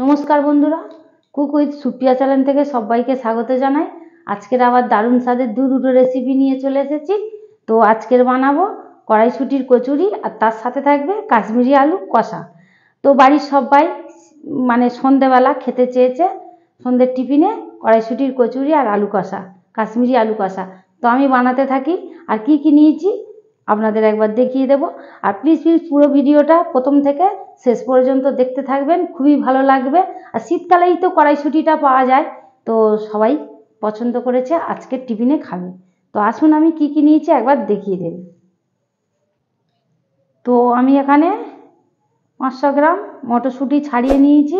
নমস্কার বন্ধুরা, cook with Supriya channel থেকে সবাইকে স্বাগত জানাই। আজকের আবার দারুণ স্বাদের দুটো রেসিপি নিয়ে চলে এসেছি। তো আজকের বানাবো কড়াইশুঁটির কচুরি, আর তার সাথে থাকবে কাশ্মীরি আলু কষা। তো বাড়ির সবাই সন্ধেবেলা খেতে চেয়েছে সন্ধ্যের টিফিনে কড়াইশুঁটির কচুরি আর আলু কষা, কাশ্মীরি আলু কষা। তো আমি বানাতে থাকি, আর কি কি নিয়েছি আপনাদের একবার দেখিয়ে দেব। আর প্লিজ পুরো ভিডিওটা প্রথম থেকে শেষ পর্যন্ত দেখতে থাকবেন, খুবই ভালো লাগবে। আর শীতকালেই তো কড়াইশুঁটিটা পাওয়া যায়, তো সবাই পছন্দ করেছে আজকের টিফিনে খাবে। তো আসুন আমি কি কি নিয়েছি একবার দেখিয়ে দেব। তো আমি এখানে 500 গ্রাম মটরশুঁটি ছাড়িয়ে নিয়েছি।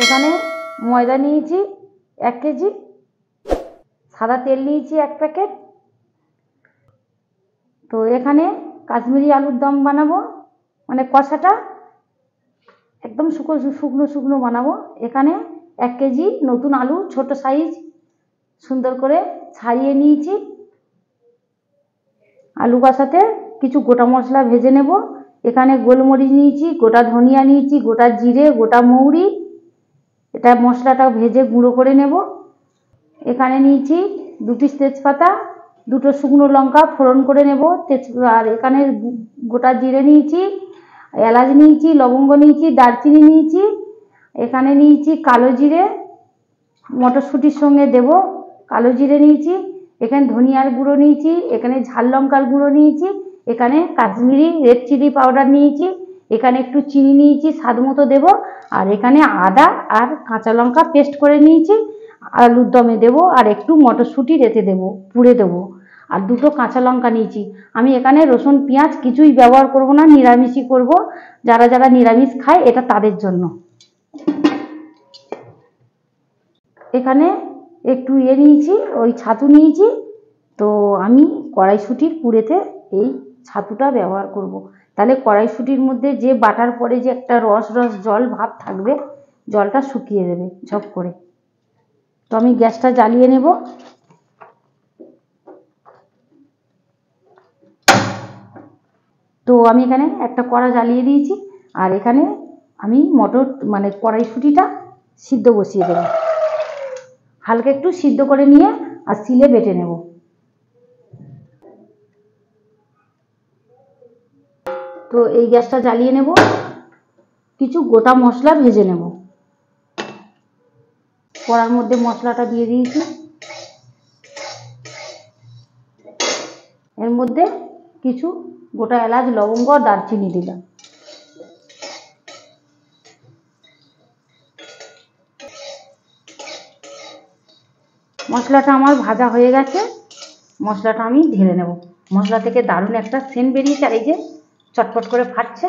এখানে ময়দা নিয়েছি 1 কেজি, সাদা তেল নিয়েছি 1 প্যাকেট। তো এখানে কাশ্মীরি আলুর দম বানাবো, কষাটা একদম শুকনো শুকনো বানাবো। এখানে 1 কেজি নতুন আলু ছোট সাইজ সুন্দর করে ছাড়িয়ে নিয়েছি। আলু কষাতে কিছু গোটা মশলা ভেজে নেব। এখানে গোলমরিচ নিয়েছি, গোটা ধনিয়া নিয়েছি, গোটা জিরে, গোটা মৌরি, এটা মশলাটা ভেজে গুঁড়ো করে নেব। এখানে নিয়েছি 2 পিস তেজপাতা, 2টো শুকনো লঙ্কা ফোড়ন করে নেব। আর এখানে গোটা জিরে নিয়েছি, এলাচ নিয়েছি, লবঙ্গ নিয়েছি, দারচিনি নিয়েছি। এখানে নিয়েছি কালো জিরে, মটরশুঁটির সঙ্গে দেব। কালো জিরে নিয়েছি, এখানে ধনিয়ার গুঁড়ো নিয়েছি, এখানে ঝাল লঙ্কার গুঁড়ো নিয়েছি, এখানে কাশ্মীরি রেড চিলি পাউডার নিয়েছি, এখানে একটু চিনি নিয়েছি স্বাদ মতো দেবো। আর এখানে আদা আর কাঁচা লঙ্কা পেস্ট করে নিয়েছি, আলুর দমে দেবো। আর একটু মটরশুঁটি রেতে দেবো, পুড়ে দেবো। আর 2টো কাঁচা লঙ্কা নিয়েছি। আমি এখানে রসুন পেঁয়াজ কিছুই ব্যবহার করব না, নিরামিষই করব। যারা যারা নিরামিষ খায় এটা তাদের জন্য। এখানে একটু নিয়েছি, ওই ছাতু নিয়েছি। তো আমি কড়াইশুঁটির পুরেতে এই ছাতুটা ব্যবহার করব। তাহলে কড়াইশুঁটির মধ্যে যে বাটার পরে যে একটা রস রস জল ভাব থাকবে, জলটা শুকিয়ে দেবে ঝপ করে। তো আমি গ্যাসটা জ্বালিয়ে নেব। তো আমি এখানে একটা কড়া জ্বালিয়ে দিয়েছি, আর এখানে আমি কড়াইশুঁটিটা সিদ্ধ বসিয়ে দেব। হালকা একটু সিদ্ধ করে নিয়ে আর শিলে বেটে নেব। তো এই গ্যাসটা জ্বালিয়ে নেব, কিছু গোটা মশলা ভেজে নেব। কড়ার মধ্যে মশলাটা দিয়ে দিয়েছি, এর মধ্যে কিছু গোটা এলাচ, লবঙ্গ, দারচিনি দিলাম। মশলাটা আমার ভাজা হয়ে গেছে, মশলাটা আমি ঢেলে নেব। মশলা থেকে দারুণ একটা সেন্ট বেরিয়েছে, আর এই যে চটপট করে ফাটছে।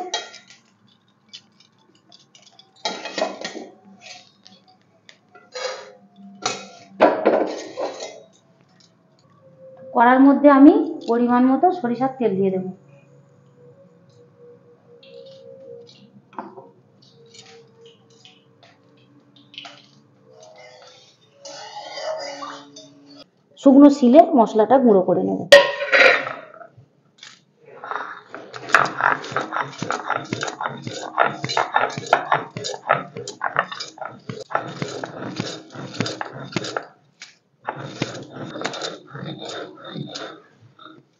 কড়ার মধ্যে আমি পরিমাণ মতো সরিষার তেল দিয়ে দেব। শুকনো শিলে মশলাটা গুঁড়ো করে নেব।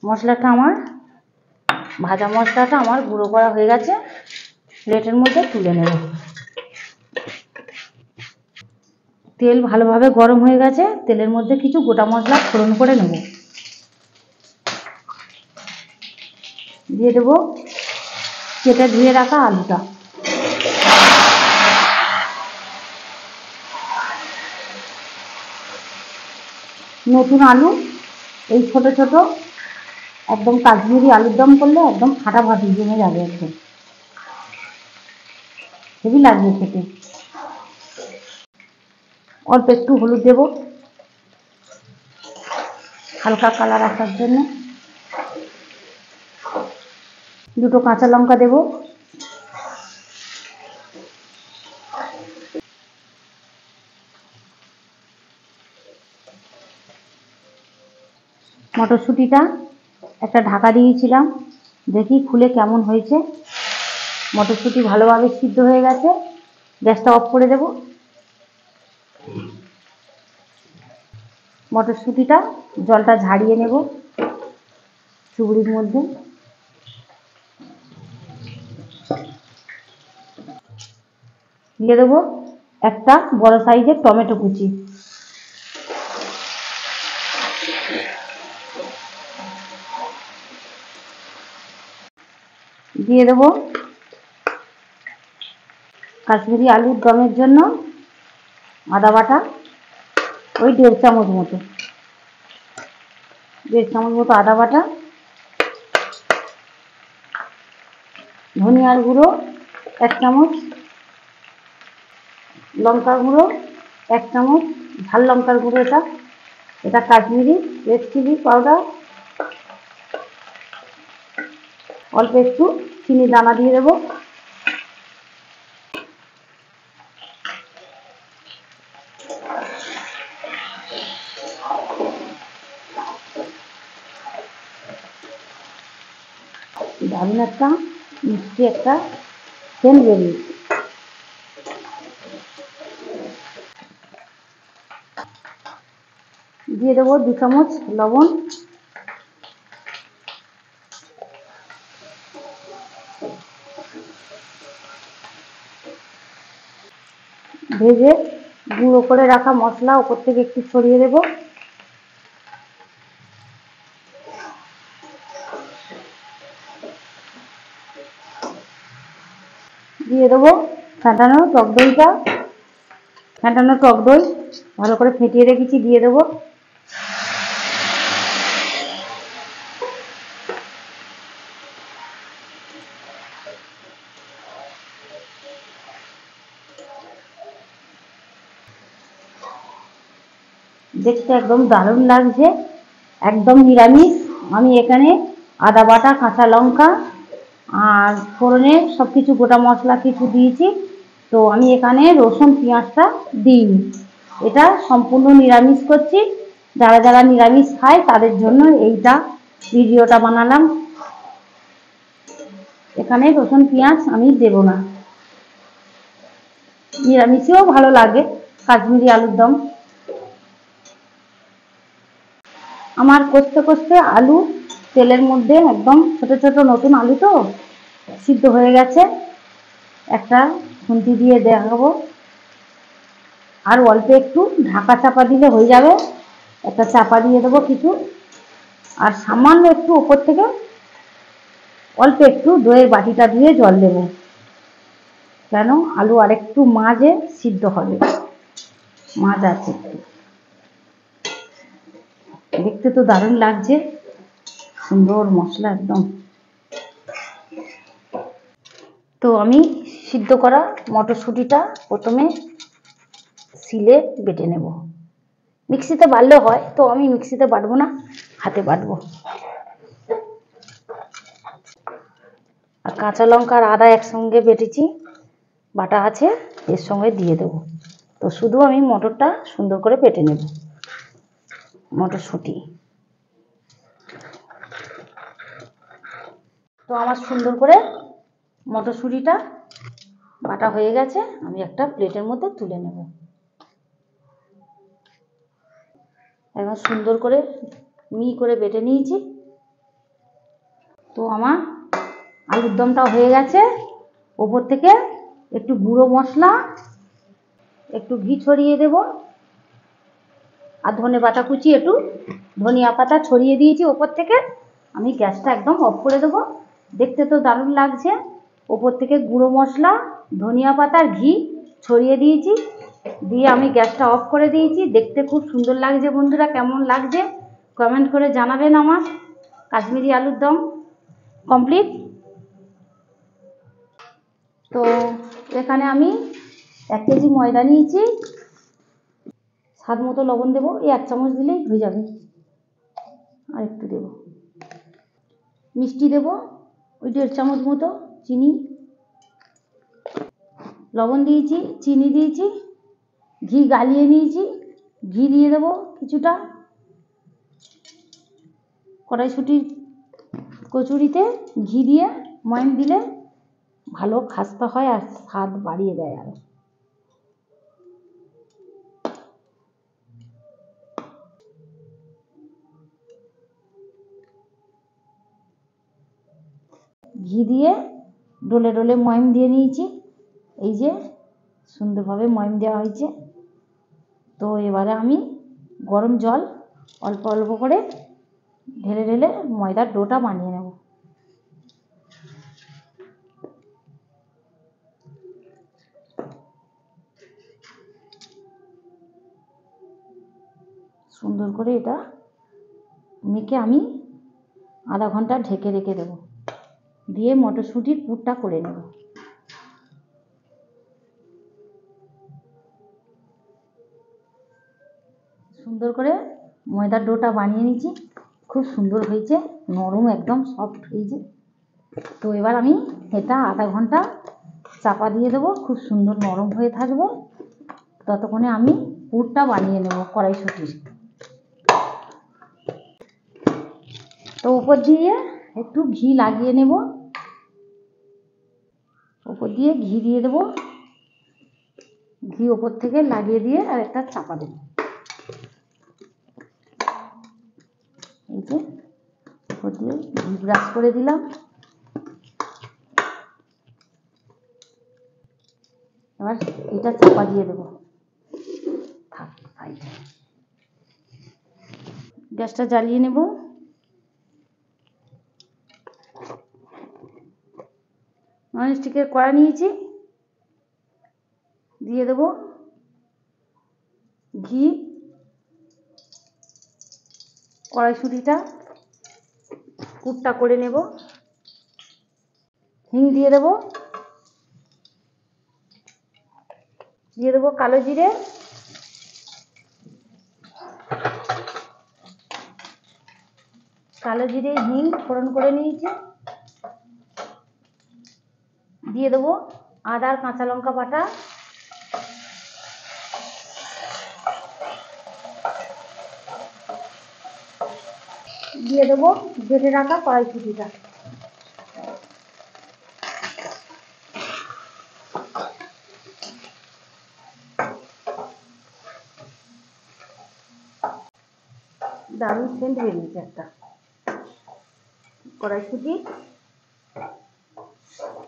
মশলাটা আমার ভাজা মশলাটা আমার গুঁড়ো করা হয়ে গেছে, প্লেটের মধ্যে তুলে নেব। তেল ভালোভাবে গরম হয়ে গেছে, তেলের মধ্যে কিছু গোটা মশলা ফোড়ন করে নেব। দিয়ে দেবো কেটে ধুয়ে রাখা আলুটা। নতুন আলু, এই ছোট ছোট একদম কাশ্মীরি আলুর দম করলে একদম ফাটাফাটি জমে যাবে, একদম হেভি লাগবে খেতে। অল্প একটু হলুদ দেব হালকা কালার আসার জন্য। 2টো কাঁচা লঙ্কা দেব। মটরশুঁটিটা একটা ঢাকা দিয়েছিলাম, দেখি খুলে কেমন হয়েছে। মটরশুঁটি ভালোভাবে সিদ্ধ হয়ে গেছে, গ্যাসটা অফ করে দেব। মটরশুঁটিটা জলটা ঝাড়িয়ে নেব চুবড়ির মধ্যে। দিয়ে দেবো একটা বড় সাইজের টমেটো কুচি। দিয়ে দেবো কাশ্মীরি আলুর দমের জন্য আদা বাটা, ওই 1.5 চামচ মতো, 1.5 চামচ মতো আদা বাটা, ধনিয়ার গুঁড়ো 1 চামচ, লঙ্কার গুঁড়ো 1 চামচ, ঝাল লঙ্কার গুঁড়ো, এটা কাশ্মীরি রেড চিলি পাউডার, অল্প একটু চিনি দানা দিয়ে দেবো। দারুণ একটা মিষ্টি একটা সেন্ট বেরিয়েছে। দিয়ে দেবো 2 চামচ লবণ, ভেজে গুঁড়ো করে রাখা মশলা ওপর থেকে একটু ছড়িয়ে দেব। দিয়ে দেবো ফেটানো টক দইটা, ফেটানো টক দই ভালো করে ফেটিয়ে রেখেছি, দিয়ে দেবো। দেখতে একদম দারুণ লাগছে, একদম নিরামিষ। আমি এখানে আদা বাটা, কাঁচা লঙ্কা আর ফোড়নে সব কিছু গোটা মশলা কিছু দিয়েছি, তো আমি এখানে রসুন পেঁয়াজটা দিইনি। এটা সম্পূর্ণ নিরামিষ করছি, যারা যারা নিরামিষ খায় তাদের জন্য এইটা ভিডিওটা বানালাম। এখানে রসুন পেঁয়াজ আমি দেব না, নিরামিষেও ভালো লাগে কাশ্মীরি আলুর দম। আমার কষতে কষতে আলু তেলের মধ্যে একদম ছোট ছোট নতুন আলু তো সিদ্ধ হয়ে গেছে। একটা খুন্তি দিয়ে দেখাবো, আর অল্প একটু ঢাকা চাপা দিলে হয়ে যাবে। একটা চাপা দিয়ে দেবো কিছু, আর সামান্য একটু উপর থেকে অল্প একটু দইয়ের বাটিটা দিয়ে জল দেবো, কেন আলু আরেকটু মাঝে সিদ্ধ হবে, মাঝ আছে একটু। দেখতে তো দারুণ লাগছে, সুন্দর মশলা একদম। তো আমি সিদ্ধ করা মটরশুঁটিটা প্রথমে শিলে বেটে নেব। মিক্সিতে বাটলে হয়, তো আমি মিক্সিতে বাটবো না, হাতে বাটবো। আর কাঁচা লঙ্কা আর আদা একসঙ্গে বেটেছি, বাটা আছে, এর সঙ্গে দিয়ে দেবো। তো শুধু আমি মটরটা সুন্দর করে বেটে নেব, মটরশুঁটি। তো আমার সুন্দর করে মটরশুঁটিটা বাটা হয়ে গেছে, আমি একটা প্লেটের মধ্যে তুলে নেব। একদম সুন্দর করে মিহি করে বেটে নিয়েছি। তো আমার আলুর দমটা হয়ে গেছে। ওপর থেকে একটু গুঁড়ো মশলা, একটু ঘি ছড়িয়ে দেব, আর ধনে পাতা কুচি, একটু ধনিয়া পাতা ছড়িয়ে দিয়েছি ওপর থেকে। আমি গ্যাসটা একদম অফ করে দেবো। দেখতে তো দারুণ লাগছে, ওপর থেকে গুঁড়ো মশলা, ধনিয়া পাতা আর ঘি ছড়িয়ে দিয়েছি, দিয়ে আমি গ্যাসটা অফ করে দিয়েছি। দেখতে খুব সুন্দর লাগছে। বন্ধুরা কেমন লাগছে কমেন্ট করে জানাবেন। আমার কাশ্মীরি আলুর দম কমপ্লিট। তো এখানে আমি 1 কেজি ময়দা নিয়েছি, স্বাদ মতো লবণ দেবো, এই 1 চামচ দিলেই হয়ে যাবে, আর একটু দেবো। মিষ্টি দেবো ওই 1.5 চামচ মতো, চিনি, লবণ দিয়েছি, চিনি দিয়েছি, ঘি গালিয়ে নিয়েছি, ঘি দিয়ে দেবো কিছুটা। কড়াইশুঁটির কচুরিতে ঘি দিয়ে ময়াম দিলে ভালো খাস্তা হয় আর স্বাদ বাড়িয়ে দেয় আরো। ঘি দিয়ে ডলে ডলে ময়ম দিয়ে নিয়েছি। এই যে সুন্দরভাবে ময়ম দেওয়া হয়েছে। তো এবারে আমি গরম জল অল্প অল্প করে ঢেলে ঢেলে ময়দার ডোটা বানিয়ে নেব। সুন্দর করে এটা মেখে আমি আধা ঘন্টা ঢেকে রেখে দেব, দিয়ে মটরশুঁটির পুরটা করে নেব। সুন্দর করে ময়দার ডোটা বানিয়ে নিয়েছি, খুব সুন্দর হয়েছে, নরম একদম সফট হয়েছে। তো এবার আমি এটা আধা ঘন্টা চাপা দিয়ে দেবো, খুব সুন্দর নরম হয়ে থাকবে। ততক্ষণে আমি পুরটা বানিয়ে নেব কড়াইশুঁটির। তো উপর দিয়ে একটু ঘি লাগিয়ে নেব, উপর দিয়ে ঘি দিয়ে দেবো, ঘি ওপর থেকে লাগিয়ে দিয়ে আর একটা চাপা দেব। এই যে উপর দিয়ে ঘি ব্রাশ করে দিলাম। এবার এটা চাপা দিয়ে দেবো। থাক সাইডে, গ্যাসটা জ্বালিয়ে নেব। ননস্টিকের কড়া নিয়েছি, দিয়ে দেব ঘি। কড়াইশুঁটিটা পুরটা করে নেব। হিং দিয়ে দেব, দিয়ে দেবো কালো জিরে, কালো জিরে হিং ফোড়ন করে নিয়েছি। দিয়ে দেবো আদা আর কাঁচা লঙ্কা বাটা, দিয়ে দেবো বেটে রাখা কড়াইশুঁটিটা। দারুণ সেন্ট বেরিয়েছে একটা। কড়াইশুঁটি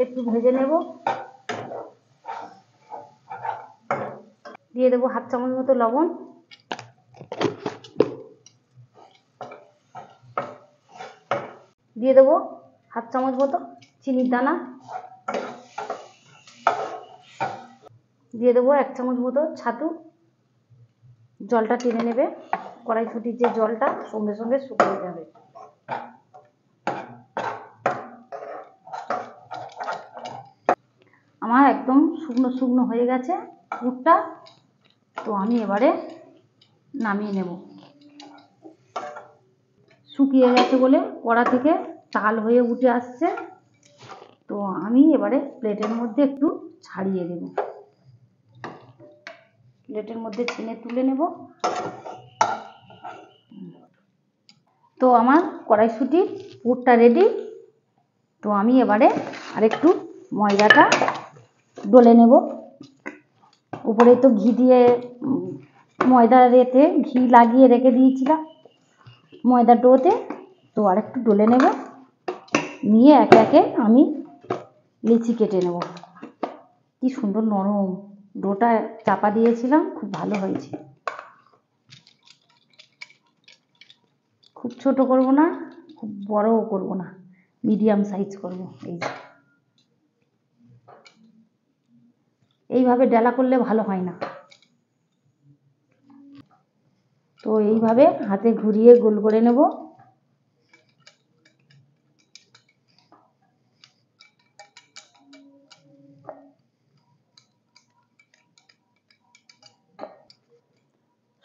একটু ভেজে নেব, দিয়ে দেবো হাফ চামচ মতো লবণ, দিয়ে দেবো হাফ চামচ মতো চিনির দানা, দিয়ে দেবো 1 চামচ মতো ছাতু। জলটা টেনে নেবে, কড়াইশুঁটির যে জলটা সঙ্গে সঙ্গে শুকিয়ে যাবে। আমার একদম শুকনো শুকনো হয়ে গেছে পুরটা। তো আমি এবারে নামিয়ে নেব। শুকিয়ে গেছে বলে কড়া থেকে তাল হয়ে উঠে আসছে। তো আমি এবারে প্লেটের মধ্যে একটু ছাড়িয়ে দেব, প্লেটের মধ্যে ছেনে তুলে নেব। তো আমার কড়াইশুঁটির পুরটা রেডি। তো আমি এবারে আরেকটু ময়দাটা ডলে নেব। উপরে তো ঘি দিয়ে ময়দা রেতে ঘি লাগিয়ে রেখে দিয়েছিলাম ময়দা ডোতে। তো আরেকটু ডলে নেব, নিয়ে একে একে আমি লেচি কেটে নেব। কি সুন্দর নরম ডোটা, চাপা দিয়েছিলাম, খুব ভালো হয়েছে। খুব ছোট করব না, খুব বড়ও করব না, মিডিয়াম সাইজ করব। এইভাবে ডেলা করলে ভালো হয় না। তো এইভাবে হাতে ঘুরিয়ে গোল করে নেব।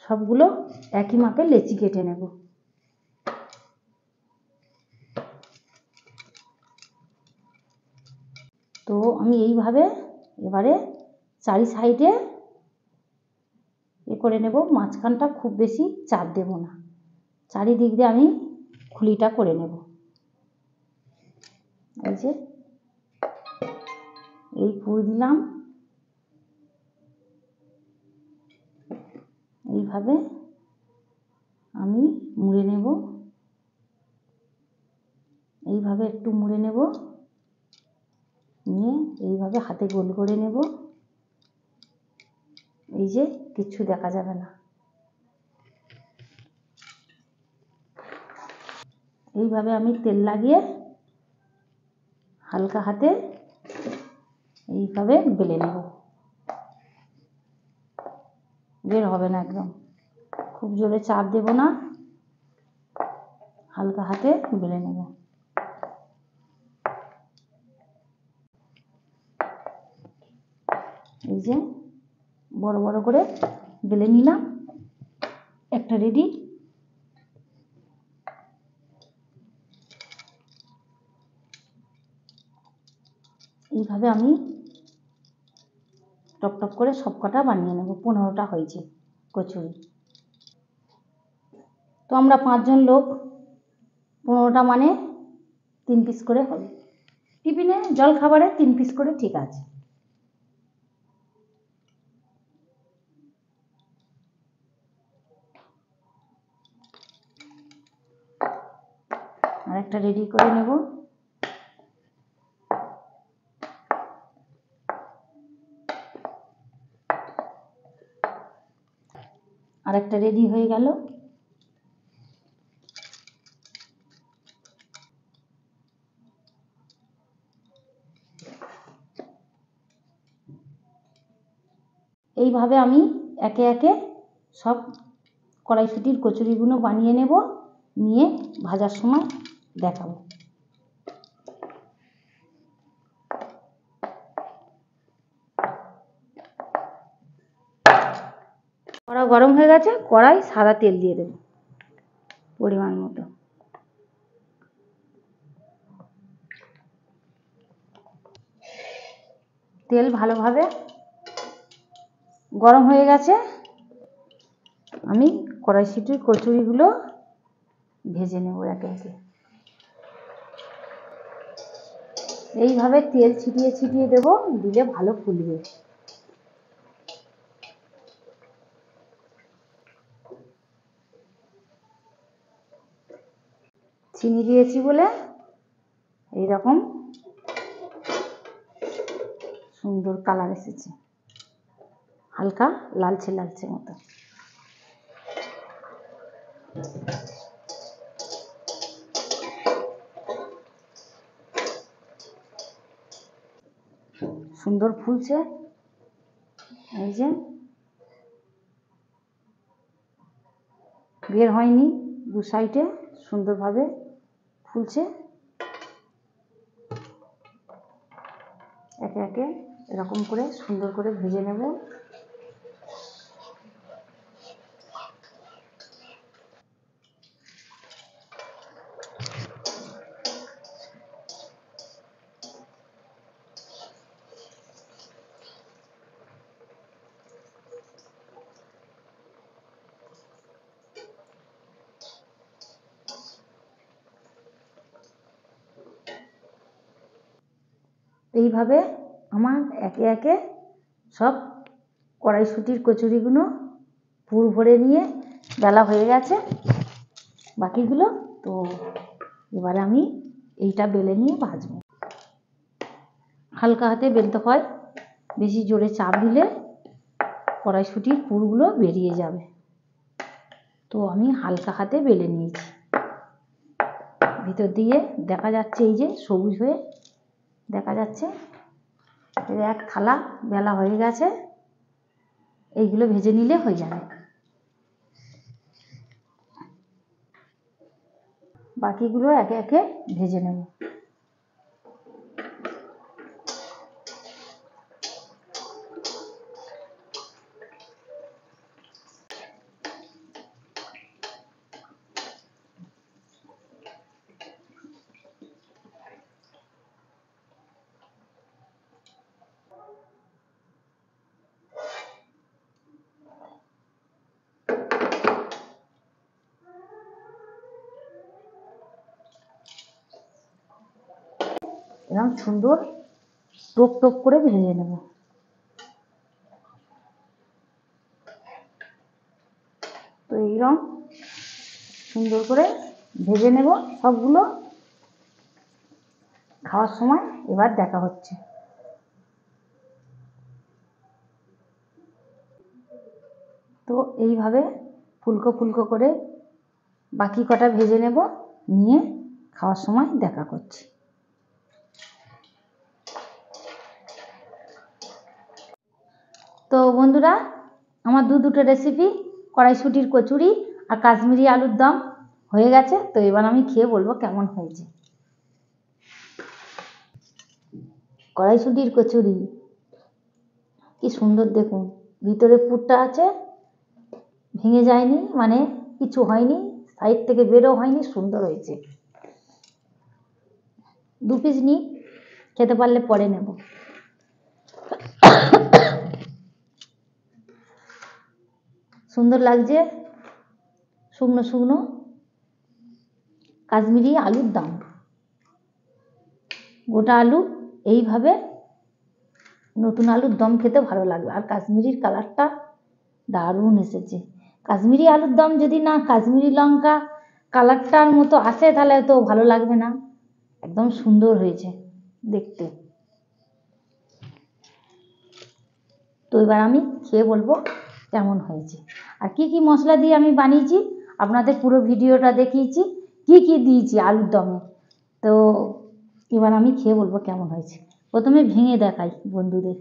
সবগুলো একই মাপে লেচি কেটে নেব। তো আমি এইভাবে এবারে চারি সাইডে করে নেব। মাঝখানটা খুব বেশি চাপ দেব না, চারিদিক দিয়ে আমি খুলিটা করে নেব। এই যে এই পুর দিলাম, এইভাবে আমি মুড়ে নেব, এইভাবে একটু মুড়ে নেব, নিয়ে এইভাবে হাতে গোল করে নেব। এই যে কিচ্ছু দেখা যাবে না। এইভাবে আমি তেল লাগিয়ে হালকা হাতে এইভাবে বেলে নেব, বের হবে না একদম, খুব জোরে চাপ দেব না, হালকা হাতে বেলে নেব। এই যে বড় বড় করে বেলে নিলাম, একটা রেডি। এইভাবে আমি টপ টপ করে সব কটা বানিয়ে নেব। 15টা হয়েছে কচুরি। তো আমরা 5 জন লোক, 15টা মানে 3 পিস করে হবে। টিফিনে জল খাবারে 3 পিস করে ঠিক আছে। আর একটা রেডি করে নেব। আর একটা রেডি হয়ে গেল। এইভাবে আমি একে একে সব কড়াইশুঁটির কচুরিগুলো বানিয়ে নেব, নিয়ে ভাজার সময় দেখাবো। কড়া গরম হয়ে গেছে, কড়াই সাদা তেল দিয়ে দেব পরিমাণ মতো। তেল ভালোভাবে গরম হয়ে গেছে, আমি কড়াইশুঁটির কচুরিগুলো ভেজে নেব একে একে। এইভাবে তেল ছিটিয়ে ছিটিয়ে দেব, দিলে ভালো ফুলবে। চিনি দিয়েছি বলে এইরকম সুন্দর কালার এসেছে, হালকা লালচে লালচে মতো। সুন্দর ফুলছে, এই যে বের হয়নি, দু সাইডে সুন্দরভাবে ফুলছে। একে একে এরকম করে সুন্দর করে ভেজে নেব। এইভাবে আমার একে একে সব কড়াইশুঁটির কচুরিগুলো পুর ভরে নিয়ে বেলা হয়ে গেছে বাকিগুলো। তো এবারে আমি এইটা বেলে নিয়ে ভাজবো। হালকা হাতে বেলতে হয়, বেশি জোরে চাপ দিলে কড়াইশুঁটির পুরগুলো বেরিয়ে যাবে। তো আমি হালকা হাতে বেলে নিয়েছি। ভিতর দিয়ে দেখা যাচ্ছে এই যে সবুজ হয়ে দেখা যাচ্ছে। এক থালা বেলা হয়ে গেছে, এইগুলো ভেজে নিলে হয়ে যাবে। বাকিগুলো একে একে ভেজে নেব। এরকম সুন্দর টোপ টোপ করে ভেজে নেব। তো এইরকম সুন্দর করে ভেজে নেব সবগুলো। খাওয়ার সময় এবার দেখা হচ্ছে। তো এইভাবে ফুলকো ফুলকো করে বাকি কটা ভেজে নেব, নিয়ে খাওয়ার সময় দেখা করছি। তো বন্ধুরা, আমার দুটো রেসিপি কড়াইশুঁটির কচুরি আর কাশ্মীরি আলুর দম হয়ে গেছে। তো এবার আমি খেয়ে বলবো কেমন হয়েছে। কড়াইশুঁটির কচুরি কি সুন্দর দেখুন, ভিতরে পুরটা আছে, ভেঙে যায়নি, মানে কিছু হয়নি, সাইড থেকে বেরো হয়নি, সুন্দর হয়েছে। 2 পিস নিই, খেতে পারলে পরে নেব। সুন্দর লাগছে, শুকনো শুকনো কাশ্মীরি আলুর দম। গোটা আলু এইভাবে নতুন আলুর দম খেতে ভালো লাগবে। আর কাশ্মীরির কালারটা দারুণ এসেছে। কাশ্মীরি আলুর দম যদি না কাশ্মীরি লঙ্কা কালারটার মতো আসে তাহলে তো ভালো লাগবে না। একদম সুন্দর হয়েছে দেখতে। তো এবার আমি খেয়ে বলবো কেমন হয়েছে। আর কি কি মশলা দিয়ে আমি বানিয়েছি আপনাদের পুরো ভিডিওটা দেখিয়েছি, কি কি দিয়েছি আলুর দমে। তো এবার আমি খেয়ে বলবো কেমন হয়েছে। প্রথমে ভেঙে দেখাই বন্ধুদের,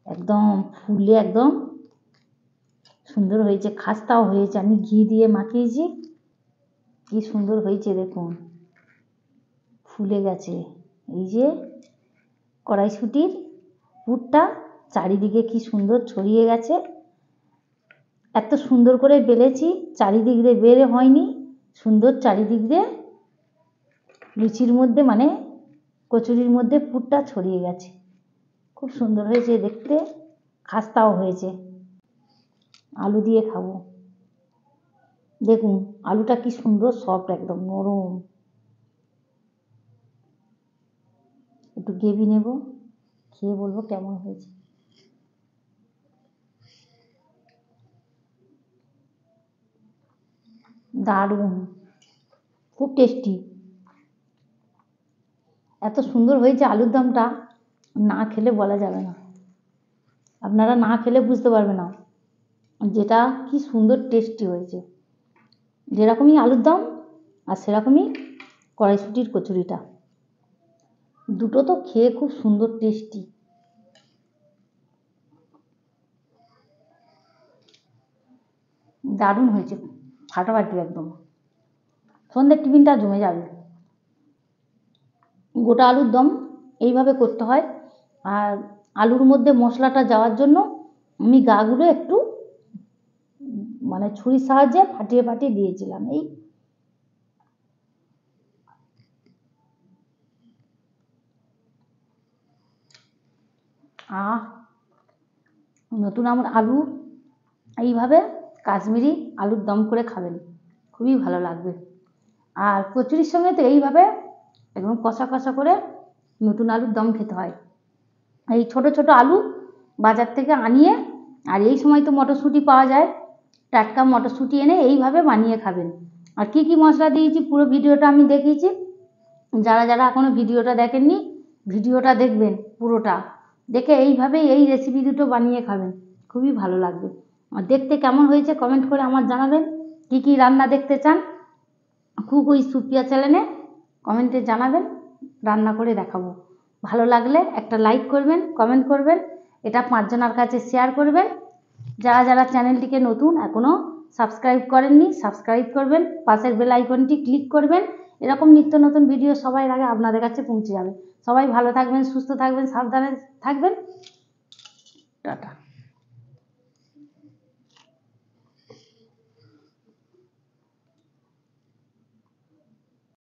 একদম ফুলে একদম সুন্দর হয়েছে, খাস্তাও হয়েছে। আমি ঘি দিয়ে মাখিয়েছি, কি সুন্দর হয়েছে দেখুন, ফুলে গেছে। এই যে কড়াইশুঁটির পুরটা চারিদিকে কি সুন্দর ছড়িয়ে গেছে। এত সুন্দর করে বেলেছি, চারিদিক দিয়ে বের হয়নি, সুন্দর চারিদিক দিয়ে লুচির মধ্যে মানে কচুরির মধ্যে পুরটা ছড়িয়ে গেছে। খুব সুন্দর হয়েছে দেখতে, খাস্তাও হয়েছে। আলু দিয়ে খাবো, দেখুন আলুটা কি সুন্দর সফট, একদম নরম। একটু গ্রেভি নেব, খেয়ে বলবো কেমন হয়েছে। দারুণ, খুব টেস্টি, এত সুন্দর হয়েছে আলুর দমটা, না খেলে বলা যাবে না। আপনারা না খেলে বুঝতে পারবে না যেটা কি সুন্দর টেস্টি হয়েছে। যেরকমই আলুর দম আর সেরকমই কড়াইশুঁটির কচুরিটা, দুটো তো খেয়ে খুব সুন্দর টেস্টি। দারুণ হয়েছে, ফাটাফাটি একদম, সন্ধ্যের টিফিনটা জমে যাবে। গোটা আলুর দম এইভাবে করতে হয়। আর আলুর মধ্যে মশলাটা যাওয়ার জন্য আমি গাগুলো একটু মানে ছুরির সাহায্যে ফাটিয়ে ফাটিয়ে দিয়েছিলাম। এই নতুন আমার আলু এইভাবে কাশ্মীরি আলুর দম করে খাবেন, খুবই ভালো লাগবে। আর কচুরির সঙ্গে তো এইভাবে একদম কষা কষা করে নতুন আলুর দম খেতে হয়। এই ছোট ছোট আলু বাজার থেকে আনিয়ে, আর এই সময় তো মটরশুঁটি পাওয়া যায়, টাটকা মটরশুঁটি এনে এইভাবে বানিয়ে খাবেন। আর কি কি মশলা দিয়েছি পুরো ভিডিওটা আমি দেখিয়েছি। যারা যারা এখনও ভিডিওটা দেখেননি, ভিডিওটা দেখবেন পুরোটা, দেখে এইভাবে এই রেসিপি দুটো বানিয়ে খাবেন, খুবই ভালো লাগবে। আর দেখতে কেমন হয়েছে কমেন্ট করে আমার জানাবেন। কি কি রান্না দেখতে চান কুক উইথ সুপ্রিয়া চ্যানেলে কমেন্টে জানাবেন, রান্না করে দেখাবো। ভালো লাগলে একটা লাইক করবেন, কমেন্ট করবেন, এটা 5 জনের কাছে শেয়ার করবেন। যারা যারা চ্যানেলটিকে নতুন এখনও সাবস্ক্রাইব করেননি সাবস্ক্রাইব করবেন, পাশের বেল আইকনটি ক্লিক করবেন। এরকম নিত্য নতুন ভিডিও সবার আগে আপনাদের কাছে পৌঁছে যাবে। সবাই ভালো থাকবেন, সুস্থ থাকবেন, সাবধানে থাকবেন। টাটা।